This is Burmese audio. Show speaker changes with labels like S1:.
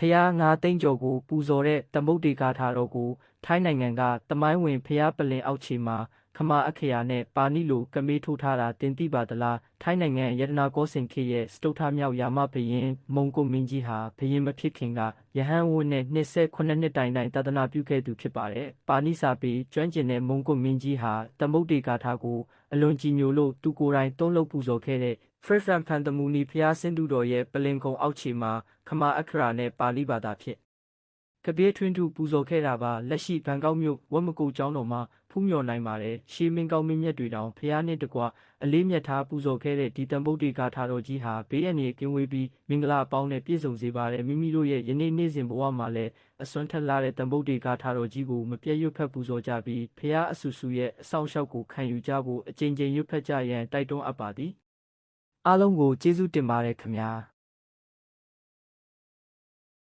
S1: ဖျားငါသိမ့်ကျော်ကိုပူဇော်တဲ့တမုတ်တေကာထာတော်ကိုထိုင်းနိုင်ငံကတမိုင်းဝင်ဖျားပလင်အောက်ခြေမှာခမာအခရာနဲ့ပါဏိလိုကမေးထိုးထားတာတင်သိပါသလားထိုင်းနိုင်ငံယတနာကောစင်ခေရဲ့စတုထမြောက်ယာမဘရင်မုံကိုမင်းကြီးဟာဘရင်မဖြစ်ခင်ကယဟန်ဝတ်နဲ့28နှစ်တိုင်တသနာပြုခဲ့သူဖြစ်ပါတယ်ပါဏိစာပေကျွမ်းကျင်တဲ့မုံကိုမင်းကြီးဟာတမုတ်တေကာထာကိုအလွန်ကြည်ညိုလို့သူကိုယ်တိုင်သုံးလုပ်ပူဇော်ခဲ့တဲ့ဖရစ်ဖန်ဖန်တမူနီဖျားစင်တူတော်ရဲ့ပလင်ကုံအောက်ခြေမှာခမာအခရာနဲ့ပါဠိဘာသာဖြင့်ကပြေးထွင်းထုပူဇော်ခဲ့တာပါလက်ရှိဘန်ကောက်မြို့ဝက်မကုတ်ကျောင်းတော်မှာဖူးမြော်နိုင်ပါတယ်ရှေးမင်းကောင်းမင်းမြတ်တွေတောင်ဖျားနှင့်တကွအလေးမြတ်ထားပူဇော်ခဲ့တဲ့ဒီတံပုတ်တေကာထာတော်ကြီးဟာဘေးအန္တရာယ်ကင်းဝေးပြီးမင်္ဂလာအပေါင်းနဲ့ပြည့်စုံစေပါတယ်မိမိတို့ရဲ့ယနေ့နေ့စဉ်ဘဝမှာလည်းအစွမ်းထက်လာတဲ့တံပုတ်တေကာထာတော်ကြီးကိုမပြတ်ရွတ်ဖက်ပူဇော်ကြပြီးဖျားအဆူဆူရဲ့အဆောင်အရှောက်ကိုခံယူကြဖို့အကြိမ်ကြိမ်ရွတ်ဖက်ကြရန်တိုက်တွန်းအပ်ပါသည်အားလုံးကိုကျေးဇူးတင်ပါတယ်ခင်ဗျာ